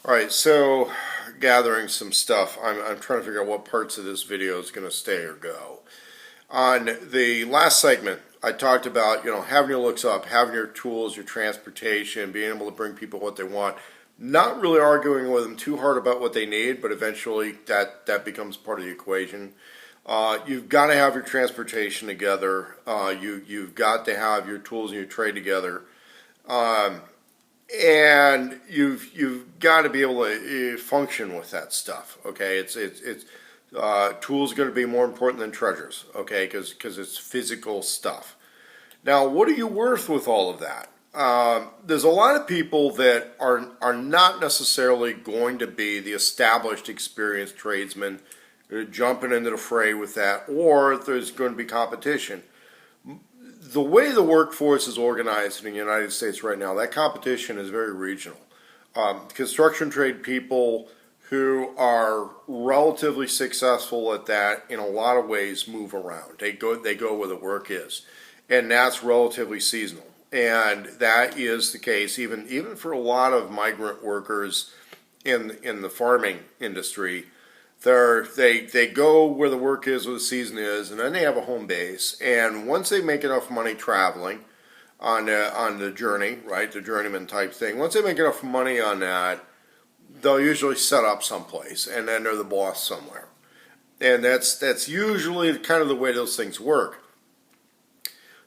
All right, so gathering some stuff. I'm trying to figure out what parts of this video is going to stay or go. On the last segment, I talked about, having your looks up, having your tools, your transportation, being able to bring people what they want, not really arguing with them too hard about what they need, but eventually that becomes part of the equation. You've got to have your transportation together. You've got to have your tools and your trade together. And you've got to be able to function with that stuff. Okay, it's tools are going to be more important than treasures. Okay, because it's physical stuff. Now, what are you worth with all of that? There's a lot of people that are not necessarily going to be the established, experienced tradesmen jumping into the fray with that, or there's going to be competition. The way the workforce is organized in the United States right now, that competition is very regional. Construction trade people who are relatively successful at that in a lot of ways move around. They go where the work is, and that's relatively seasonal. And that is the case even for a lot of migrant workers in the farming industry. They go where the work is, where the season is, and then they have a home base. And once they make enough money traveling on the journey, right, the journeyman type thing, once they make enough money on that, they'll usually set up someplace, and then they're the boss somewhere. And that's usually kind of the way those things work.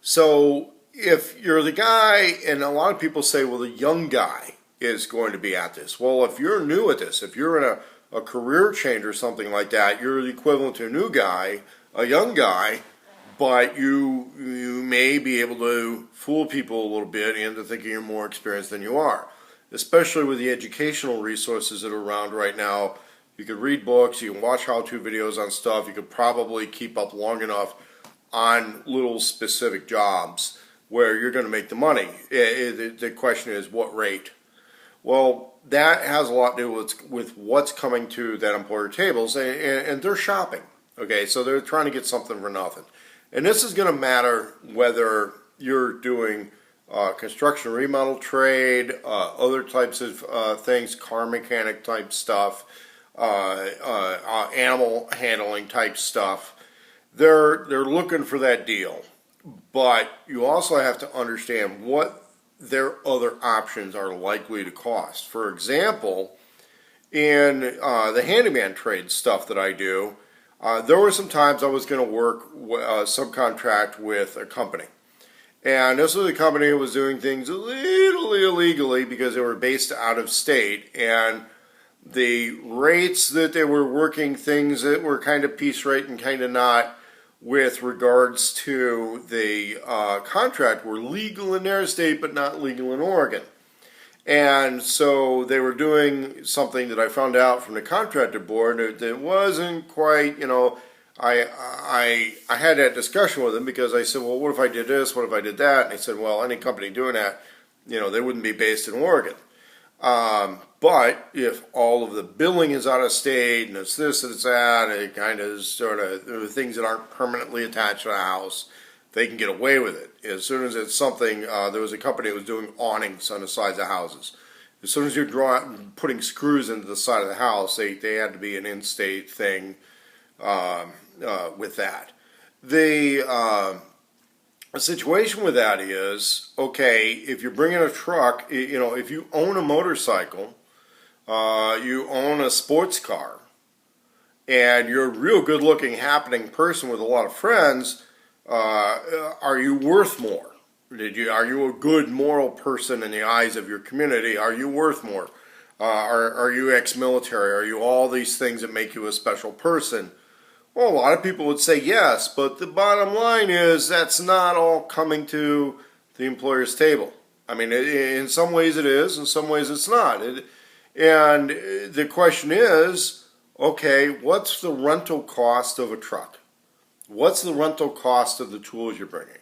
So if you're the guy, and a lot of people say, well, the young guy is going to be at this. Well, if you're new at this, if you're in a career change or something like that, you're the equivalent to a new guy, a young guy, but you may be able to fool people a little bit into thinking you're more experienced than you are, especially with the educational resources that are around right now. You could read books, you can watch how-to videos on stuff, you could probably keep up long enough on little specific jobs where you're going to make the money. The question is, what rate? Well, that has a lot to do with what's coming to that employer tables, and they're shopping. Okay, so they're trying to get something for nothing. And this is going to matter whether you're doing construction remodel trade, other types of things, car mechanic type stuff, animal handling type stuff. They're looking for that deal. But you also have to understand what their other options are likely to cost. For example, in the handyman trade stuff that I do, there were some times I was going to work subcontract with a company. And this was a company that was doing things a little illegally because they were based out of state. And the rates that they were working things that were kind of piece rate and kind of not, with regards to the contract, were legal in their state but not legal in Oregon. And so they were doing something that I found out from the contractor board that wasn't quite, I had that discussion with them because I said, well, what if I did this, what if I did that? And they said, well, any company doing that, they wouldn't be based in Oregon. But if all of the billing is out of state and it's this and it's that, it kind of sort of things that aren't permanently attached to the house, they can get away with it. As soon as it's something, there was a company that was doing awnings on the sides of houses. As soon as you're putting screws into the side of the house, they had to be an in-state thing with that. The situation with that is, okay, if you're bringing a truck, if you own a motorcycle, you own a sports car, and you're a real good-looking, happening person with a lot of friends, are you worth more? Are you a good moral person in the eyes of your community? Are you worth more? Are you ex-military? Are you all these things that make you a special person? Well, a lot of people would say yes, but the bottom line is that's not all coming to the employer's table. I mean, in some ways it is, in some ways it's not. And the question is, okay, what's the rental cost of a truck? What's the rental cost of the tools you're bringing?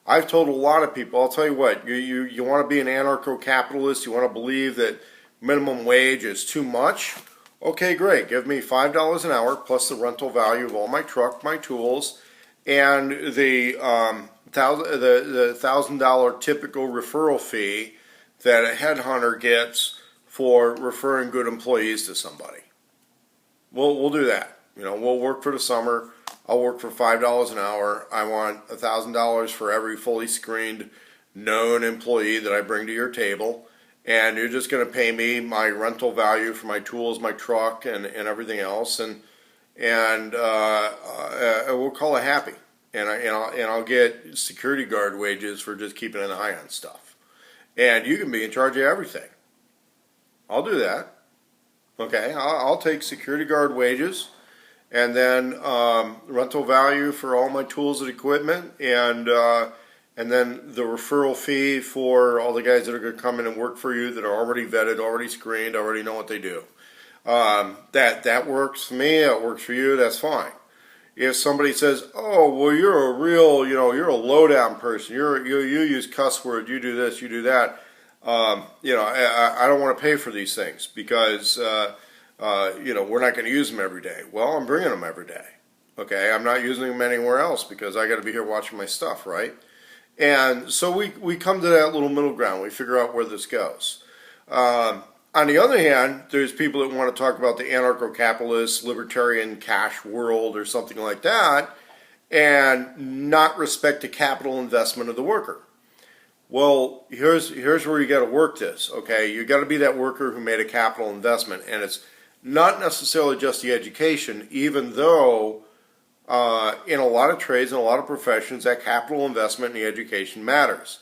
I've told a lot of people, I'll tell you what, you want to be an anarcho-capitalist, you want to believe that minimum wage is too much? Okay, great. Give me $5 an hour plus the rental value of all my truck, my tools, and the $1,000 typical referral fee that a headhunter gets for referring good employees to somebody. We'll do that. We'll work for the summer. I'll work for $5 an hour. I want $1,000 for every fully screened known employee that I bring to your table. And you're just going to pay me my rental value for my tools, my truck, and everything else. And we'll call it happy. And I'll get security guard wages for just keeping an eye on stuff. And you can be in charge of everything. I'll do that. Okay, I'll take security guard wages, and then rental value for all my tools and equipment, and then the referral fee for all the guys that are going to come in and work for you that are already vetted, already screened, already know what they do. That works for me. That works for you. That's fine. If somebody says, "Oh, well, you're a real, you're a low-down person. You use cuss words. You do this. You do that." I don't want to pay for these things because, we're not going to use them every day. Well, I'm bringing them every day. Okay, I'm not using them anywhere else because I got to be here watching my stuff, right? And so we come to that little middle ground. We figure out where this goes. On the other hand, there's people that want to talk about the anarcho-capitalist, libertarian cash world or something like that and not respect the capital investment of the worker. Well, here's where you got to work this, okay? You got to be that worker who made a capital investment, and it's not necessarily just the education, even though in a lot of trades and a lot of professions, that capital investment in the education matters.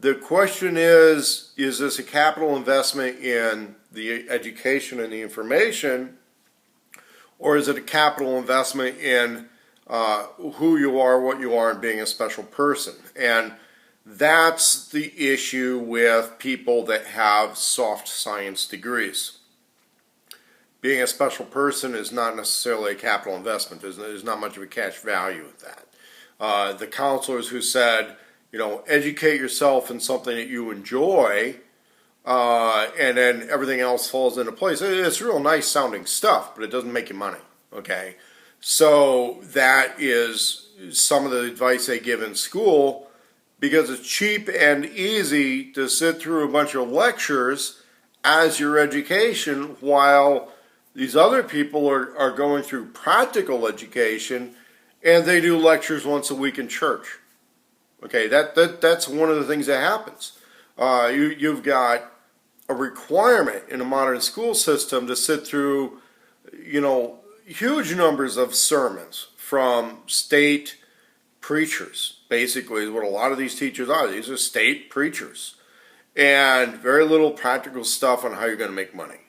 The question is this a capital investment in the education and the information, or is it a capital investment in who you are, what you are, and being a special person? And that's the issue with people that have soft science degrees. Being a special person is not necessarily a capital investment. There's not much of a cash value with that. The counselors who said, educate yourself in something that you enjoy, and then everything else falls into place. It's real nice sounding stuff, but it doesn't make you money, okay? So that is some of the advice they give in school, because it's cheap and easy to sit through a bunch of lectures as your education while these other people are going through practical education and they do lectures once a week in church. Okay, that's one of the things that happens. You've got a requirement in a modern school system to sit through, huge numbers of sermons from state preachers. Basically, is what a lot of these teachers are. These are state preachers, and very little practical stuff on how you're going to make money.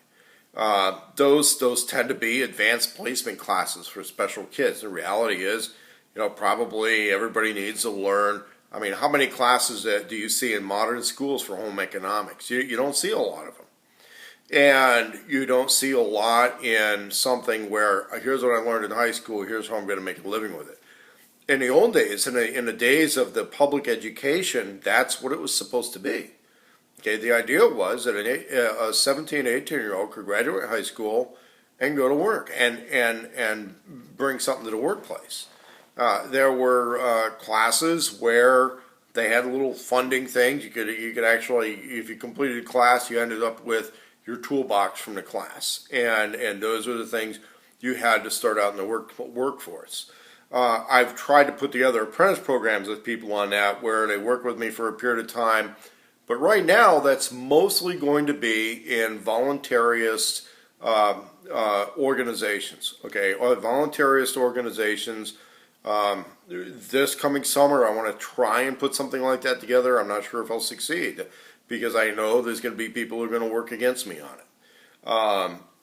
Those tend to be advanced placement classes for special kids. The reality is, probably everybody needs to learn. I mean, how many classes do you see in modern schools for home economics? You don't see a lot of them. And you don't see a lot in something where, here's what I learned in high school, here's how I'm going to make a living with it. In the old days, in the days of the public education, that's what it was supposed to be. Okay, the idea was that a 17, 18-year-old could graduate high school and go to work and bring something to the workplace. There were classes where they had little funding things. You could actually, if you completed a class, you ended up with your toolbox from the class, and those are the things you had to start out in the workforce. I've tried to put together apprentice programs with people on that where they work with me for a period of time. But right now, that's mostly going to be in voluntarist organizations, okay? Or voluntarist organizations. This coming summer, I want to try and put something like that together. I'm not sure if I'll succeed because I know there's going to be people who are going to work against me on it.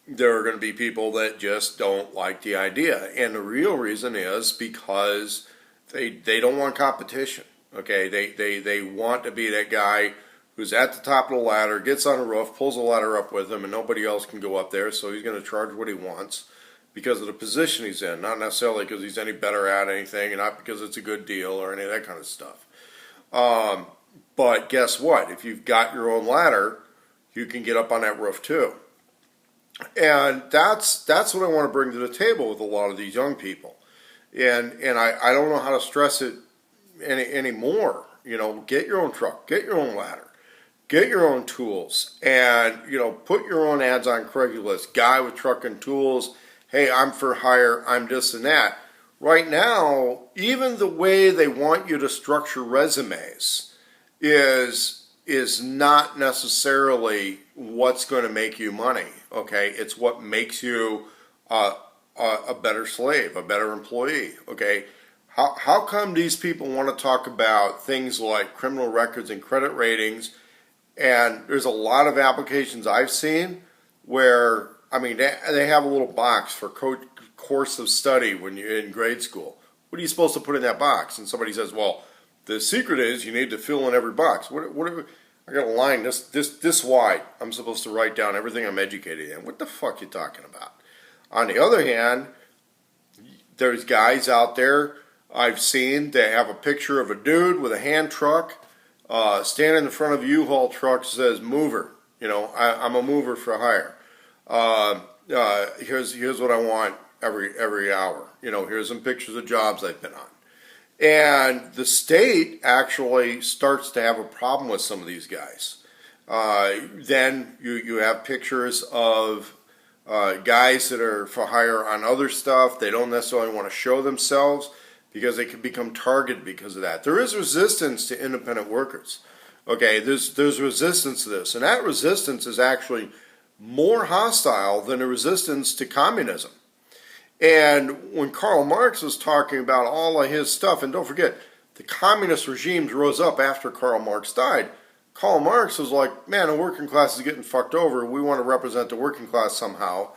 There are going to be people that just don't like the idea. And the real reason is because they don't want competition, okay? They want to be that guy who's at the top of the ladder, gets on a roof, pulls the ladder up with him, and nobody else can go up there, so he's going to charge what he wants because of the position he's in, not necessarily because he's any better at anything, and not because it's a good deal or any of that kind of stuff. But guess what? If you've got your own ladder, you can get up on that roof too. And that's what I want to bring to the table with a lot of these young people. And I don't know how to stress it anymore. Get your own truck, get your own ladder. get your own tools and, put your own ads on Craigslist, guy with truck and tools, hey, I'm for hire, I'm this and that. Right now, even the way they want you to structure resumes is not necessarily what's going to make you money, okay? It's what makes you a better slave, a better employee, okay? How come these people want to talk about things like criminal records and credit ratings? And there's a lot of applications I've seen where, they have a little box for course of study when you're in grade school. What are you supposed to put in that box? And somebody says, well, the secret is you need to fill in every box. I got a line this wide. I'm supposed to write down everything I'm educated in. What the fuck are you talking about? On the other hand, there's guys out there I've seen that have a picture of a dude with a hand truck standing in front of a U-Haul truck, says mover. I'm a mover for hire. Here's what I want every hour. Here's some pictures of jobs I've been on. And the state actually starts to have a problem with some of these guys. Then you have pictures of guys that are for hire on other stuff. They don't necessarily want to show themselves because they can become targeted because of that. There is resistance to independent workers. Okay, there's resistance to this. And that resistance is actually more hostile than the resistance to communism. And when Karl Marx was talking about all of his stuff, and don't forget, the communist regimes rose up after Karl Marx died. Karl Marx was like, man, the working class is getting fucked over. We want to represent the working class somehow.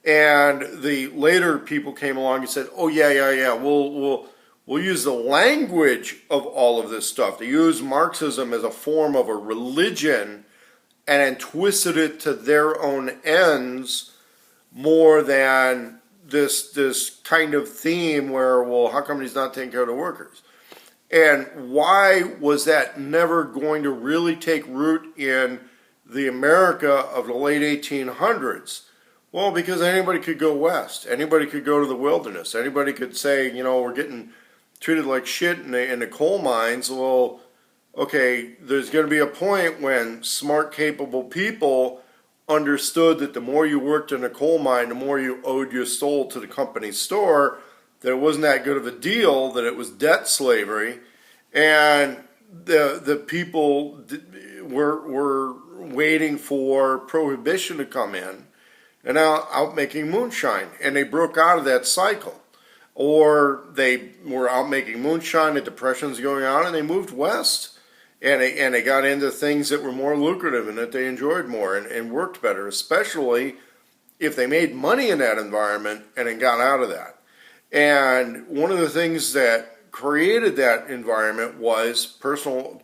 And the later people came along and said, oh, yeah, we'll use the language of all of this stuff. They use Marxism as a form of a religion and then twisted it to their own ends more than this kind of theme where, well, how come he's not taking care of the workers? And why was that never going to really take root in the America of the late 1800s? Well, because anybody could go west. Anybody could go to the wilderness. Anybody could say, we're getting treated like shit in the coal mines. Well, okay, there's going to be a point when smart, capable people understood that the more you worked in a coal mine, the more you owed your soul to the company store, that it wasn't that good of a deal, that it was debt slavery, and the people were waiting for prohibition to come in, and out making moonshine, and they broke out of that cycle. Or they were out making moonshine, the depression's going on, and they moved west. And they got into things that were more lucrative and that they enjoyed more and worked better, especially if they made money in that environment and then got out of that. And one of the things that created that environment was personal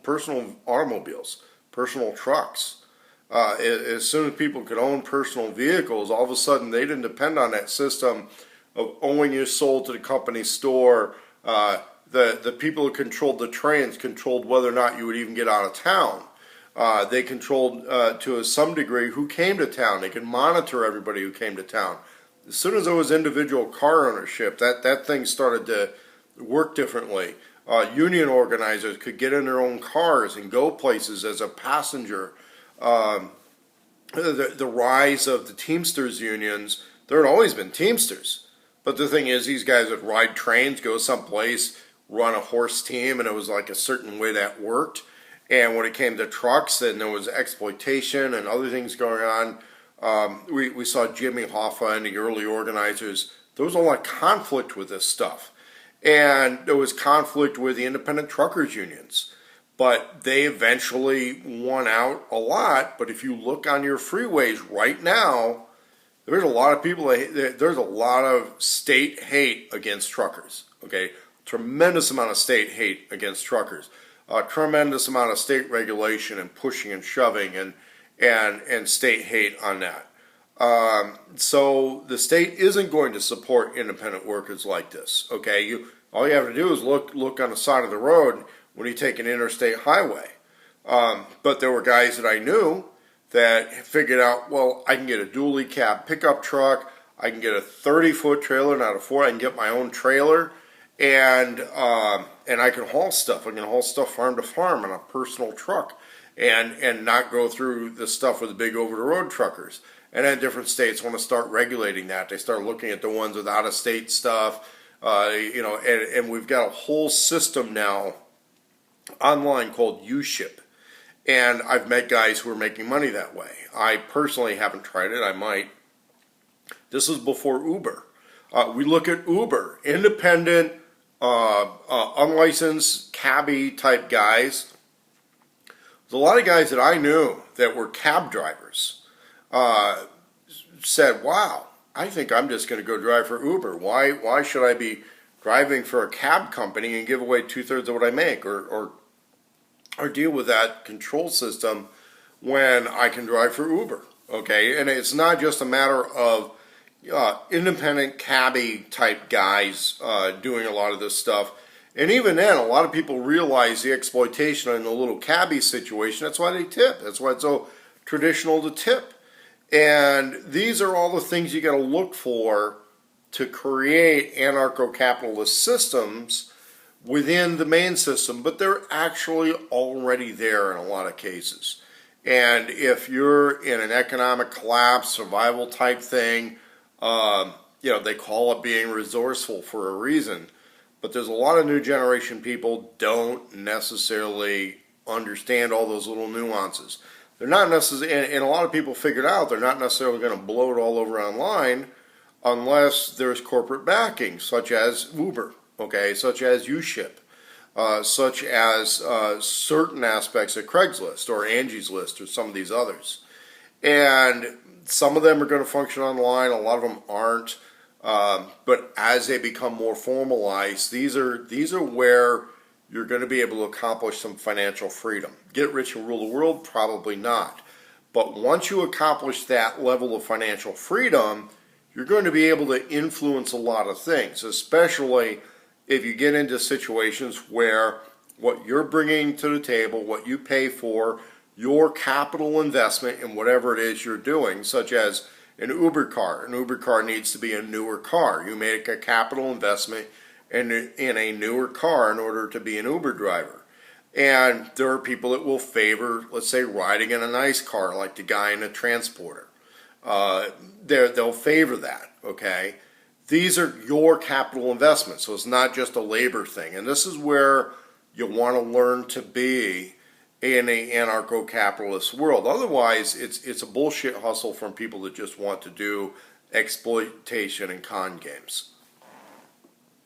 automobiles, personal trucks. As soon as people could own personal vehicles, all of a sudden they didn't depend on that system of owing your soul to the company store. The people who controlled the trains controlled whether or not you would even get out of town. They controlled, to some degree, who came to town. They could monitor everybody who came to town. As soon as there was individual car ownership, that thing started to work differently. Union organizers could get in their own cars and go places as a passenger. The rise of the Teamsters unions, there had always been Teamsters. But the thing is, these guys would ride trains, go someplace, run a horse team, and it was like a certain way that worked. And when it came to trucks, then there was exploitation and other things going on. We saw Jimmy Hoffa and the early organizers. There was a lot of conflict with this stuff. And there was conflict with the independent truckers unions. But they eventually won out a lot. But if you look on your freeways right now, there's a lot of people, there's a lot of state hate against truckers, okay? Tremendous amount of state hate against truckers. Tremendous amount of state regulation and pushing and shoving and state hate on that. So the state isn't going to support independent workers like this, okay? All you have to do is look on the side of the road when you take an interstate highway. But there were guys that I knew that figured out, well, I can get a dually cab pickup truck, I can get a 30-foot trailer, not a 4, I can get my own trailer, and I can haul stuff. I can haul stuff farm to farm on a personal truck. and not go through the stuff with the big over-the-road truckers. And then different states want to start regulating that. They start looking at the ones with out-of-state stuff, and we've got a whole system now online called UShip. And I've met guys who are making money that way. I personally haven't tried it. I might. This is before Uber. We look at Uber, independent, unlicensed cabbie type guys. There's a lot of guys that I knew that were cab drivers said, wow, I think I'm just going to go drive for Uber. Why should I be driving for a cab company and give away 2/3 of what I make or deal with that control system when I can drive for Uber? Okay, and it's not just a matter of independent cabbie type guys doing a lot of this stuff. And even then, a lot of people realize the exploitation in the little cabbie situation. That's why they tip. That's why it's so traditional to tip. And these are all the things you got to look for to create anarcho-capitalist systems within the main system, but they're actually already there in a lot of cases. And if you're in an economic collapse, survival type thing, they call it being resourceful for a reason. But there's a lot of new generation people don't necessarily understand all those little nuances. They're not necessarily, and a lot of people figured out they're not necessarily going to blow it all over online unless there's corporate backing, such as Uber, okay, such as UShip, such as certain aspects of Craigslist or Angie's List or some of these others. And some of them are going to function online, a lot of them aren't. But as they become more formalized, these are where you're going to be able to accomplish some financial freedom. Get rich and rule the world? Probably not. But once you accomplish that level of financial freedom, you're going to be able to influence a lot of things, especially if you get into situations where what you're bringing to the table, what you pay for, your capital investment in whatever it is you're doing, such as an Uber car. An Uber car needs to be a newer car. You make a capital investment in a newer car in order to be an Uber driver. And there are people that will favor, let's say, riding in a nice car, like the guy in a transporter. They'll favor that, okay? These are your capital investments, so it's not just a labor thing. And this is where you want to learn to be in an anarcho-capitalist world. Otherwise, it's a bullshit hustle from people that just want to do exploitation and con games.